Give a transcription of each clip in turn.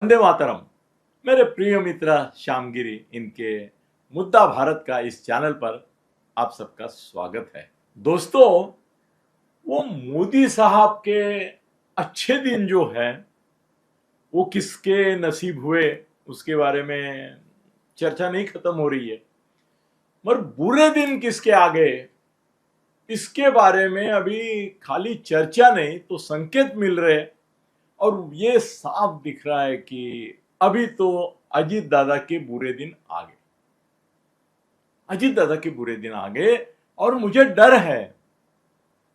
वंदे मातरम। मेरे प्रिय मित्र श्यामगिरी इनके मुद्दा भारत का इस चैनल पर आप सबका स्वागत है। दोस्तों, वो मोदी साहब के अच्छे दिन जो है वो किसके नसीब हुए उसके बारे में चर्चा नहीं खत्म हो रही है, मगर बुरे दिन किसके आ गए इसके बारे में अभी खाली चर्चा नहीं तो संकेत मिल रहे। और ये साफ दिख रहा है कि अभी तो अजीत दादा के बुरे दिन आ गए। अजीत दादा के बुरे दिन आ गए और मुझे डर है,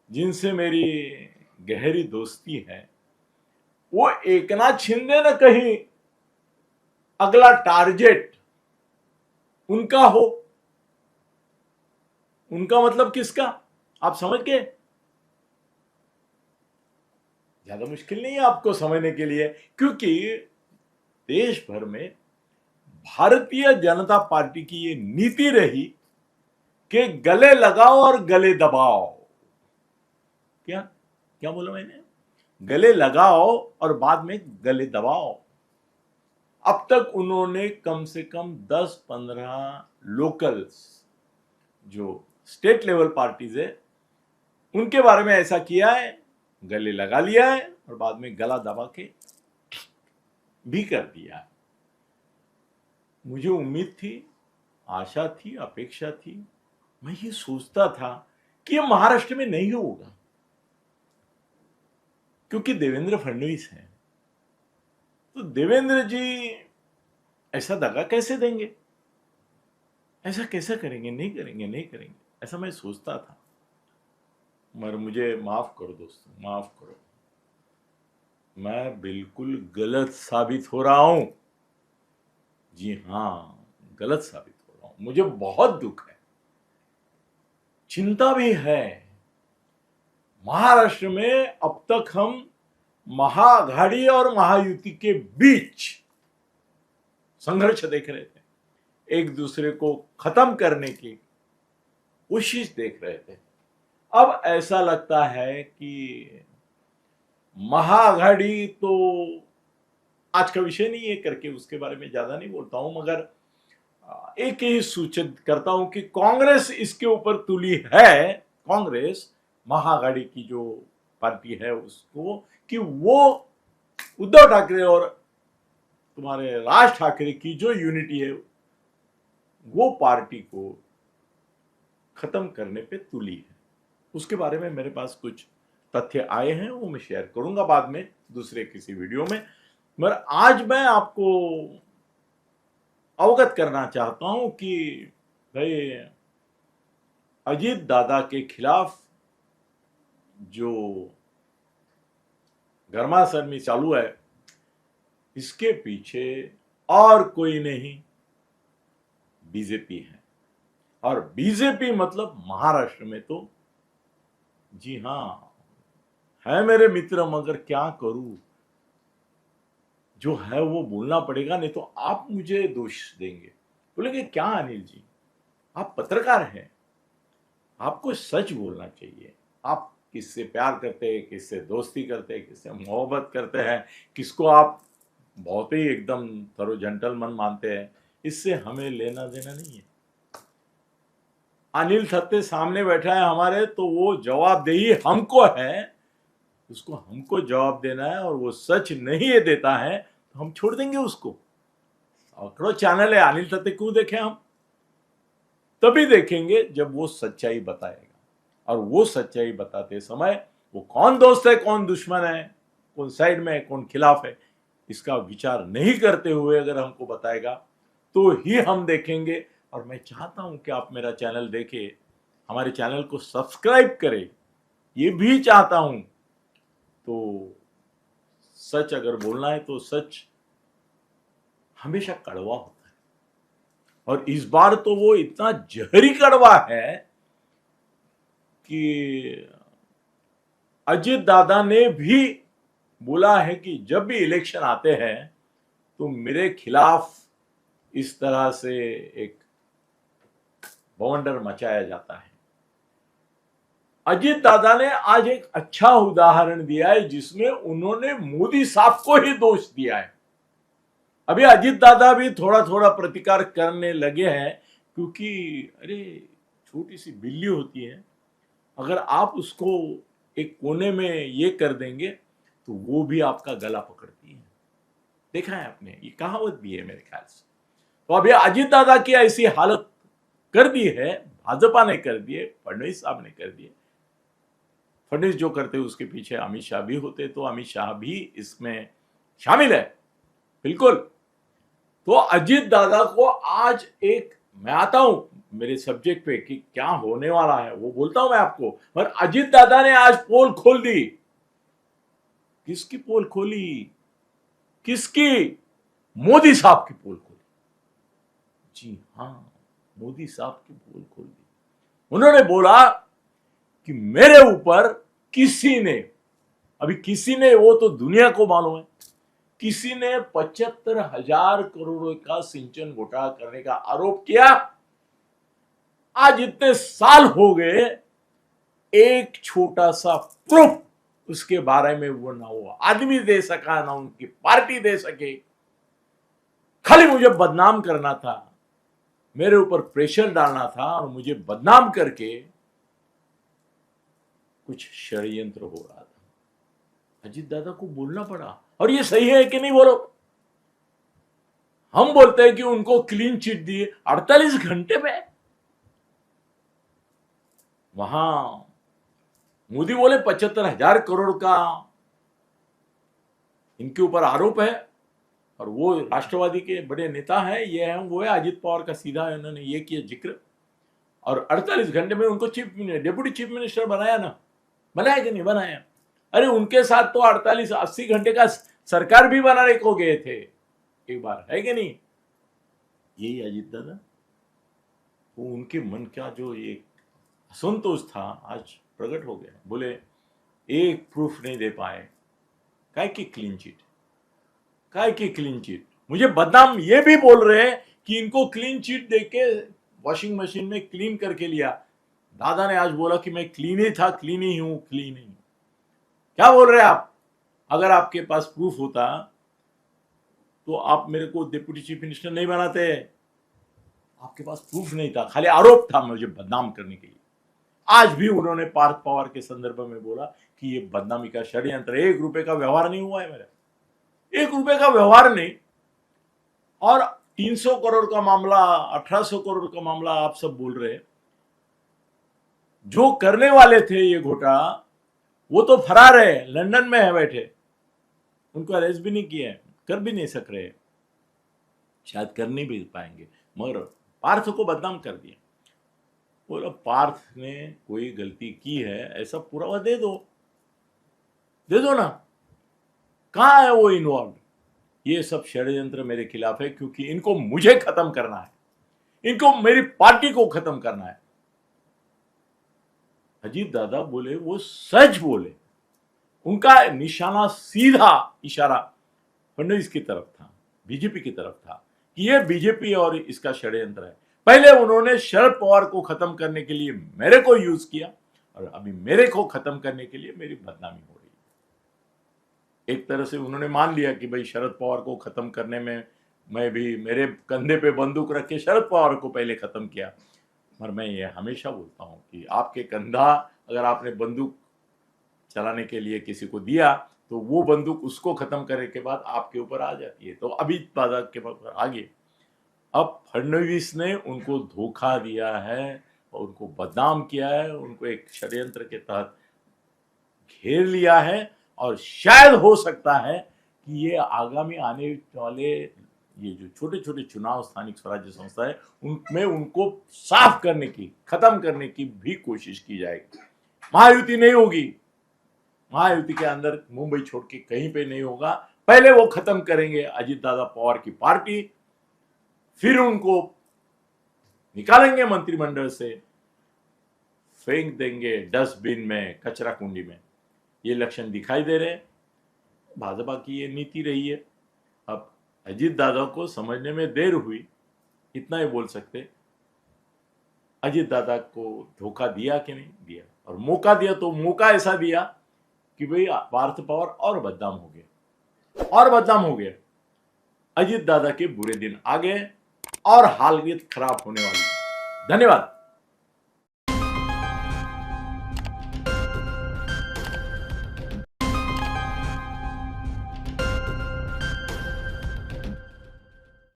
जिनसे मेरी गहरी दोस्ती है, वो एकनाथ शिंदे न कहीं अगला टारगेट उनका हो। उनका मतलब किसका, आप समझ गए? ज्यादा मुश्किल नहीं है आपको समझने के लिए, क्योंकि देश भर में भारतीय जनता पार्टी की ये नीति रही कि गले लगाओ और गले दबाओ। क्या क्या बोला मैंने? गले लगाओ और बाद में गले दबाओ। अब तक उन्होंने कम से कम 10-15 लोकल्स जो स्टेट लेवल पार्टीज है उनके बारे में ऐसा किया है, गले लगा लिया है और बाद में गला दबा के भी कर दिया है। मुझे उम्मीद थी, आशा थी, अपेक्षा थी, मैं ये सोचता था कि ये महाराष्ट्र में नहीं होगा, क्योंकि देवेंद्र फडणवीस है। तो देवेंद्र जी ऐसा दगा कैसे देंगे, ऐसा कैसे करेंगे? नहीं करेंगे, नहीं करेंगे, ऐसा मैं सोचता था। मगर मुझे माफ करो दोस्तों, माफ करो, मैं बिल्कुल गलत साबित हो रहा हूं। जी हां, गलत साबित हो रहा हूं। मुझे बहुत दुख है, चिंता भी है। महाराष्ट्र में अब तक हम महाआघाड़ी और महायुति के बीच संघर्ष देख रहे थे, एक दूसरे को खत्म करने की कोशिश देख रहे थे। अब ऐसा लगता है कि महाआघाड़ी तो आज का विषय नहीं है करके उसके बारे में ज्यादा नहीं बोलता हूं, मगर एक ही सूचित करता हूं कि कांग्रेस इसके ऊपर तुली है, कांग्रेस महाआघाड़ी की जो पार्टी है उसको, कि वो उद्धव ठाकरे और तुम्हारे राज ठाकरे की जो यूनिटी है वो पार्टी को खत्म करने पे तुली है। उसके बारे में मेरे पास कुछ तथ्य आए हैं, वो मैं शेयर करूंगा बाद में दूसरे किसी वीडियो में। मगर आज मैं आपको अवगत करना चाहता हूं कि भाई अजीत दादा के खिलाफ जो गर्मासरमी चालू है, इसके पीछे और कोई नहीं, बीजेपी है। और बीजेपी मतलब महाराष्ट्र में तो जी हां है मेरे मित्र, मगर क्या करूं, जो है वो बोलना पड़ेगा, नहीं तो आप मुझे दोष देंगे। बोलेंगे क्या अनिल जी, आप पत्रकार हैं, आपको सच बोलना चाहिए। आप किससे प्यार करते हैं, किससे दोस्ती करते हैं, किससे मोहब्बत करते हैं, किसको आप बहुत ही एकदम थरो जेंटलमैन मानते हैं, इससे हमें लेना देना नहीं है। अनिल थत्ते सामने बैठा है हमारे, तो वो जवाबदेही हमको है, उसको हमको जवाब देना है। और वो सच नहीं देता है तो हम छोड़ देंगे उसको। सैकड़ों चैनल है, अनिल थत्ते क्यों देखें हम? तभी देखेंगे जब वो सच्चाई बताएगा। और वो सच्चाई बताते समय वो कौन दोस्त है, कौन दुश्मन है, कौन साइड में है, कौन खिलाफ है, इसका विचार नहीं करते हुए अगर हमको बताएगा तो ही हम देखेंगे। और मैं चाहता हूं कि आप मेरा चैनल देखें, हमारे चैनल को सब्सक्राइब करें, ये भी चाहता हूं। तो सच अगर बोलना है तो सच हमेशा कड़वा होता है, और इस बार तो वो इतना जहरी कड़वा है कि अजीत दादा ने भी बोला है कि जब भी इलेक्शन आते हैं तो मेरे खिलाफ इस तरह से एक बवंडर मचाया जाता है। अजीत दादा ने आज एक अच्छा उदाहरण दिया है जिसमें उन्होंने मोदी साहब को ही दोष दिया है। अभी अजीत दादा भी थोड़ा थोड़ा प्रतिकार करने लगे हैं, क्योंकि अरे छोटी सी बिल्ली होती है, अगर आप उसको एक कोने में ये कर देंगे तो वो भी आपका गला पकड़ती है। देखा है आपने, ये कहावत भी है मेरे ख्याल से। तो अभी अजीत दादा की ऐसी हालत कर दी है, भाजपा ने कर दी है, फडणवीस साहब ने कर दिए। फडणवीस जो करते उसके पीछे अमित शाह भी होते, तो अमित शाह भी इसमें शामिल है बिल्कुल। तो अजीत दादा को आज एक, मैं आता हूं मेरे सब्जेक्ट पे कि क्या होने वाला है वो बोलता हूं मैं आपको, पर अजीत दादा ने आज पोल खोल दी। किसकी पोल खोली? किसकी? मोदी साहब की पोल खोली। जी हां, मोदी साहब की पोल खोल दी। उन्होंने बोला कि मेरे ऊपर किसी ने, अभी किसी ने वो तो दुनिया को मालूम है, किसी ने 75,000 करोड़ का सिंचन घोटाला करने का आरोप किया। आज इतने साल हो गए, एक छोटा सा प्रूफ उसके बारे में वो ना वो आदमी दे सका, ना उनकी पार्टी दे सके। खाली मुझे बदनाम करना था, मेरे ऊपर प्रेशर डालना था और मुझे बदनाम करके कुछ षड्यंत्र हो रहा था। अजीत दादा को बोलना पड़ा, और ये सही है कि नहीं बोलो? हम बोलते हैं कि उनको क्लीन चिट दिए 48 घंटे में। वहां मोदी बोले 75,000 करोड़ का इनके ऊपर आरोप है, और वो राष्ट्रवादी के बड़े नेता है, ये है वो है अजित पवार का सीधा इन्होंने ये किया जिक्र, और 48 घंटे में उनको डेप्यूटी चीफ मिनिस्टर बनाया ना, बनाया कि नहीं बनाया? अरे उनके साथ तो 48-80 घंटे का सरकार भी बनाने को गए थे एक बार, है कि नहीं? यही अजीत दादा, वो उनके मन का जो एक असंतोष था आज प्रकट हो गया। बोले एक प्रूफ नहीं दे पाए, काय की क्लीन चिट, काय की क्लीन चिट। मुझे बदनाम ये भी बोल रहे हैं कि इनको क्लीन चिट देके वॉशिंग मशीन में क्लीन करके लिया। दादा ने आज बोला कि मैं क्लीन ही था, क्लीन ही हूं, क्लीन ही हूं। क्या बोल रहे हैं आप? अगर आपके पास प्रूफ होता तो आप मेरे को डिप्टी चीफ मिनिस्टर नहीं बनाते। आपके पास प्रूफ नहीं था, खाली आरोप था मुझे बदनाम करने के लिए। आज भी उन्होंने पार्थ पवार के संदर्भ में बोला कि ये बदनामी का षड्यंत्र, 1 रुपए का व्यवहार नहीं हुआ है मेरा, 1 रुपए का व्यवहार नहीं। और 300 करोड़ का मामला, 1800 करोड़ का मामला आप सब बोल रहे हैं। जो करने वाले थे ये घोटाला वो तो फरार है, लंदन में है बैठे, उनको अरेस्ट भी नहीं किया है, कर भी नहीं सक रहे, शायद कर नहीं भी पाएंगे, मगर पार्थ को बदनाम कर दिया। बोला पार्थ ने कोई गलती की है ऐसा पुरावा दे दो ना। कहां है वो इन्वॉल्व? ये सब षड्यंत्र मेरे खिलाफ है, क्योंकि इनको मुझे खत्म करना है, इनको मेरी पार्टी को खत्म करना है। अजीत दादा बोले, वो सच बोले, उनका निशाना सीधा इशारा फडणवीस की तरफ था, बीजेपी की तरफ था कि ये बीजेपी और इसका षड्यंत्र है। पहले उन्होंने शरद पवार को खत्म करने के लिए मेरे को यूज किया, और अभी मेरे को खत्म करने के लिए मेरी बदनामी हो रही है। एक तरह से उन्होंने मान लिया कि भाई शरद पवार को खत्म करने में मैं भी, मेरे कंधे पे बंदूक रख के शरद पवार को पहले खत्म किया। पर मैं ये हमेशा बोलता हूं कि आपके कंधा अगर आपने बंदूक चलाने के लिए किसी को दिया तो वो बंदूक उसको खत्म करने के बाद आपके ऊपर आ जाती है। तो अभी दादा के ऊपर आ गई। अब फडणवीस ने उनको धोखा दिया है और उनको बदनाम किया है, उनको एक षड्यंत्र के तहत घेर लिया है, और शायद हो सकता है कि ये आगामी आने वाले ये जो छोटे छोटे चुनाव स्थानिक स्वराज्य संस्था है उनमें उनको साफ करने की, खत्म करने की भी कोशिश की जाएगी। महायुति नहीं होगी, महायुति के अंदर मुंबई छोड़ के कहीं पे नहीं होगा। पहले वो खत्म करेंगे अजीत दादा पवार की पार्टी, फिर उनको निकालेंगे मंत्रिमंडल से, फेंक देंगे डस्टबिन में, कचरा कुंडी में। ये लक्षण दिखाई दे रहे हैं। भाजपा की ये नीति रही है। अब अजीत दादा को समझने में देर हुई, इतना ही बोल सकते। अजीत दादा को धोखा दिया कि नहीं दिया, और मौका दिया तो मौका ऐसा दिया कि भाई पार्थ पवार और बदनाम हो गए, और बदनाम हो गए। अजीत दादा के बुरे दिन आ गए और हालत खराब होने वाली है। धन्यवाद।